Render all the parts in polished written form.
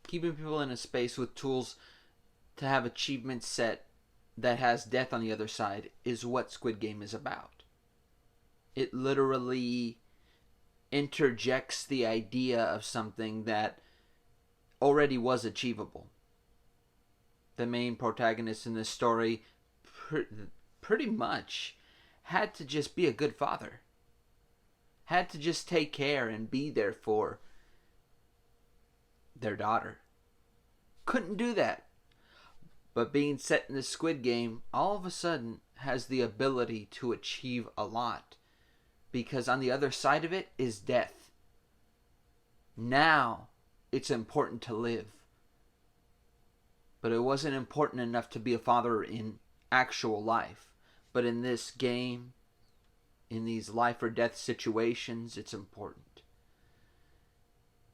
Keeping people in a space with tools to have achievements set that has death on the other side is what Squid Game is about. It literally interjects the idea of something that already was achievable. The main protagonist in this story pretty much had to just be a good father. Had to just take care and be there for their daughter. Couldn't do that. But being set in the Squid Game, all of a sudden has the ability to achieve a lot. Because on the other side of it is death. Now it's important to live. But it wasn't important enough to be a father in actual life. But in this game, in these life or death situations, it's important.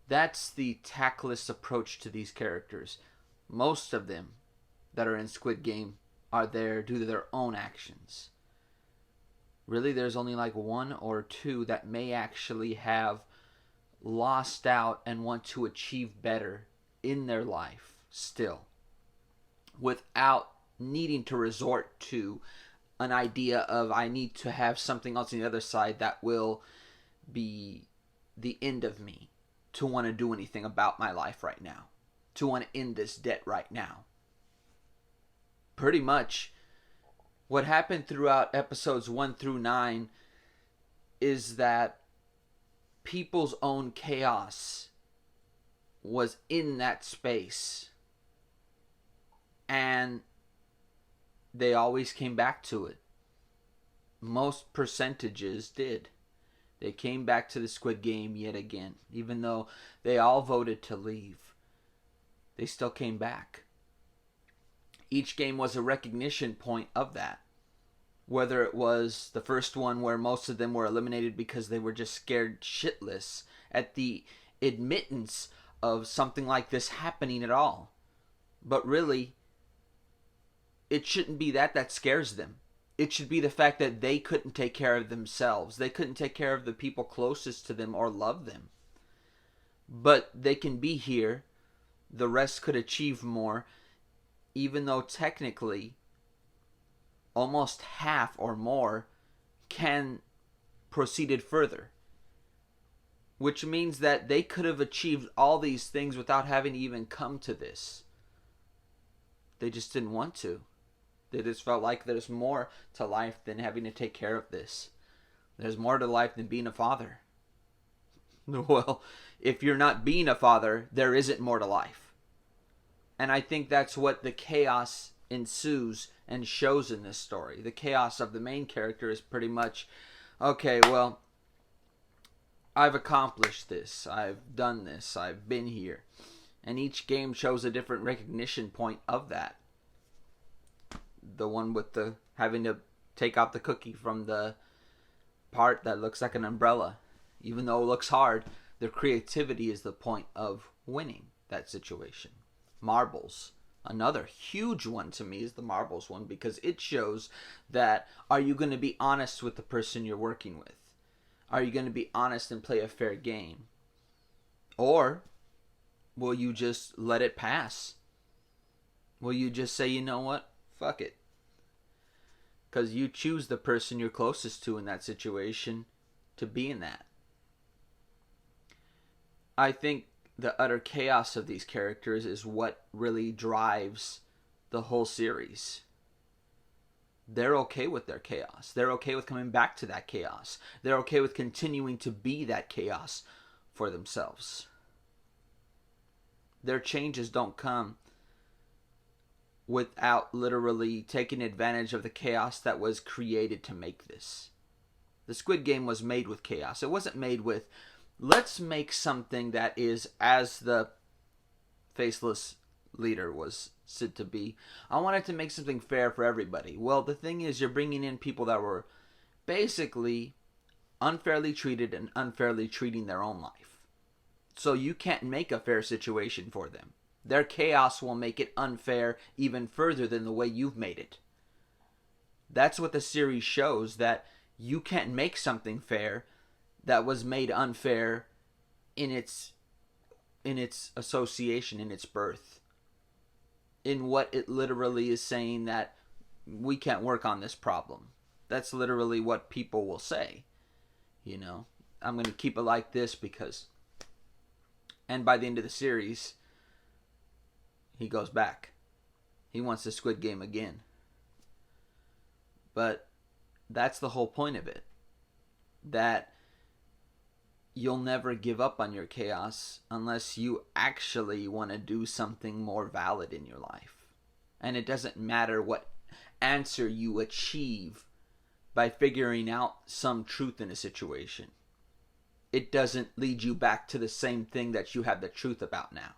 That's the tactless approach to these characters. Most of them that are in Squid Game are there due to their own actions. Really, there's only like one or two that may actually have lost out and want to achieve better in their life still, without needing to resort to an idea of I need to have something else on the other side that will be the end of me, to want to do anything about my life right now, to want to end this debt right now. Pretty much what happened throughout episodes 1 through 9 is that people's own chaos was in that space, and they always came back to it. Most percentages did. They came back to the Squid Game yet again. Even though they all voted to leave, they still came back. Each game was a recognition point of that. Whether it was the first one where most of them were eliminated because they were just scared shitless at the admittance of something like this happening at all. But really, it shouldn't be that scares them. It should be the fact that they couldn't take care of themselves. They couldn't take care of the people closest to them or love them. But they can be here. The rest could achieve more, even though technically almost half or more can proceeded further. Which means that they could have achieved all these things without having to even come to this. They just didn't want to. They just felt like there's more to life than having to take care of this. There's more to life than being a father. Well, if you're not being a father, there isn't more to life. And I think that's what the chaos ensues and shows in this story. The chaos of the main character is pretty much, okay, well, I've accomplished this. I've done this. I've been here. And each game shows a different recognition point of that. The one with the having to take out the cookie from the part that looks like an umbrella. Even though it looks hard, their creativity is the point of winning that situation. Marbles. Another huge one to me is the marbles one, because it shows that, are you going to be honest with the person you're working with? Are you going to be honest and play a fair game? Or will you just let it pass? Will you just say, you know what? Fuck it. Because you choose the person you're closest to in that situation to be in that. I think the utter chaos of these characters is what really drives the whole series. They're okay with their chaos. They're okay with coming back to that chaos. They're okay with continuing to be that chaos for themselves. Their changes don't come without literally taking advantage of the chaos that was created to make this. The Squid Game was made with chaos. It wasn't made with, let's make something that is, as the faceless leader was said to be, I wanted to make something fair for everybody. Well, the thing is, you're bringing in people that were basically unfairly treated and unfairly treating their own life. So you can't make a fair situation for them. Their chaos will make it unfair even further than the way you've made it. That's what the series shows, that you can't make something fair that was made unfair in its in its association, in its birth, in what it literally is saying that we can't work on this problem. That's literally what people will say. You know, I'm going to keep it like this because. And by the end of the series, he goes back. He wants the Squid Game again. But that's the whole point of it. That you'll never give up on your chaos unless you actually want to do something more valid in your life. And it doesn't matter what answer you achieve by figuring out some truth in a situation. It doesn't lead you back to the same thing that you have the truth about now.